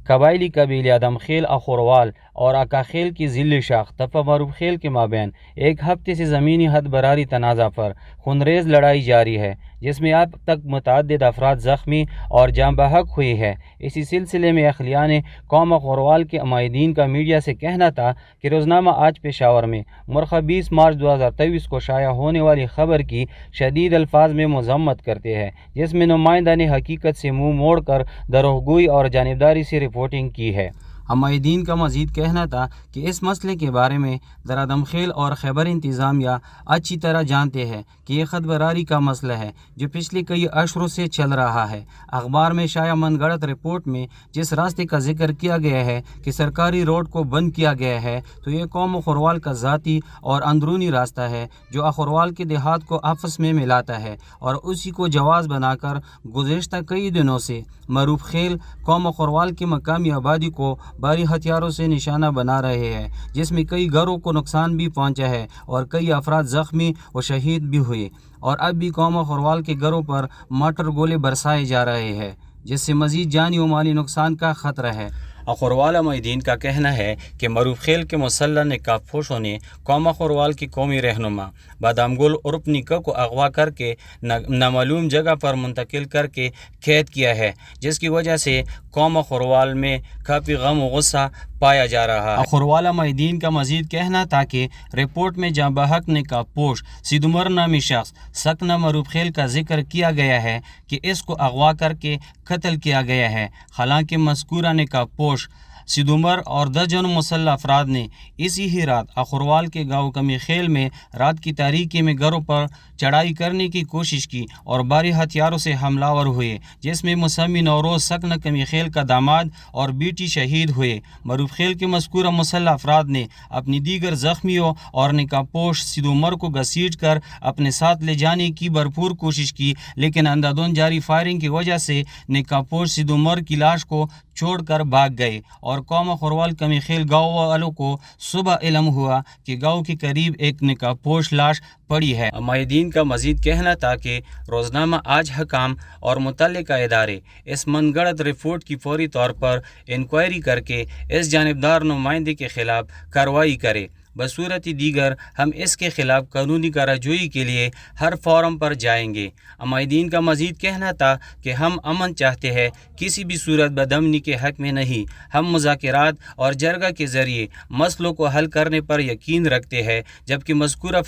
قبائلی قبیلے ادم خیل اخوروال اور اکا خیل کی ذیلی شاخ تفا معروف خیل کے مابین ایک ہفتے سے زمینی حد براری تنازع پر خونریز لڑائی جاری ہے، جس میں اب تک متعدد افراد زخمی اور جاں بحق ہوئی ہے۔ اسی سلسلے میں اہلیان قوم اخوروال کے عمائدین کا میڈیا سے کہنا تھا کہ روزنامہ آج پشاور میں مرخہ 20 مارچ 2023 کو شائع ہونے والی خبر کی شدید الفاظ میں مذمت کرتے ہیں، جس میں نمائندہ نے حقیقت سے منہ موڑ کر دروغگوئی اور جانبداری سے رپورٹنگ کی ہے۔ عمائدین کا مزید کہنا تھا کہ اس مسئلے کے بارے میں درادم خیل اور خیبر انتظامیہ اچھی طرح جانتے ہیں کہ یہ خط براری کا مسئلہ ہے جو پچھلے کئی اشہروں سے چل رہا ہے۔ اخبار میں شائع من گھڑت رپورٹ میں جس راستے کا ذکر کیا گیا ہے کہ سرکاری روڈ کو بند کیا گیا ہے، تو یہ قوم اخوروال کا ذاتی اور اندرونی راستہ ہے جو اخوروال کے دیہات کو آپس میں ملاتا ہے، اور اسی کو جواز بنا کر گزشتہ کئی دنوں سے معروف خیل قوم اخوروال کی مقامی آبادی کو بھاری ہتھیاروں سے نشانہ بنا رہے ہیں، جس میں کئی گھروں کو نقصان بھی پہنچا ہے اور کئی افراد زخمی و شہید بھی ہوئے، اور اب بھی قوم اخوروال کے گھروں پر مارٹر گولے برسائے جا رہے ہیں، جس سے مزید جانی و مالی نقصان کا خطرہ ہے۔ اخوروال عمائدین کا کہنا ہے کہ معروف خیل کے مسلح نقاب پوشوں نے قوم اخوروال کی قومی رہنما بادام گل عرف نکا کو اغوا کر کے نامعلوم جگہ پر منتقل کر کے قید کیا ہے، جس کی وجہ سے قوم اخوروال میں کافی غم و غصہ پایا جا رہا ہے۔ اخوروال عمائدین کا مزید کہنا تھا کہ رپورٹ میں جاں بحق نقاب پوش سید عمر نامی شخص سکنہ معروف خیل کا ذکر کیا گیا ہے کہ اس کو اغوا کر کے قتل کیا گیا ہے، حالانکہ مذکورہ نقاب پوش سید عمر اور درجن مسلح افراد نے اسی ہی رات اخوروال کے گاؤں کمی خیل میں رات کی تاریکی میں گھروں پر چڑھائی کرنے کی کوشش کی اور بھاری ہتھیاروں سے حملہ ور ہوئے، جس میں مسمی نوروز سکنہ کمی خیل کا داماد اور بیٹی شہید ہوئے۔ معروف خیل کے مذکورہ مسلح افراد نے اپنی دیگر زخمیوں اور نقاب پوش سید عمر کو گھسیٹ کر اپنے ساتھ لے جانے کی بھرپور کوشش کی، لیکن اندھادھند جاری فائرنگ کی وجہ سے نقاب پوش سید عمر کی لاش کو چھوڑ کر بھاگ گئے، اور قوم اخوروال کمی خیل گاؤں والوں کو صبح علم ہوا کہ گاؤں کے قریب ایک نقاب پوش لاش پڑی ہے۔ عمائدین کا مزید کہنا تھا کہ روزنامہ آج حکام اور متعلقہ ادارے اس من گھڑت رپورٹ کی فوری طور پر انکوائری کر کے اس جانبدار نمائندے کے خلاف کارروائی کرے، بصورت دیگر ہم اس کے خلاف قانونی کارروائی کے لیے ہر فورم پر جائیں گے۔ عمائدین کا مزید کہنا تھا کہ ہم امن چاہتے ہیں، کسی بھی صورت بدامنی کے حق میں نہیں۔ ہم مذاکرات اور جرگہ کے ذریعے مسئلوں کو حل کرنے پر یقین رکھتے ہیں، جبکہ مذکورہ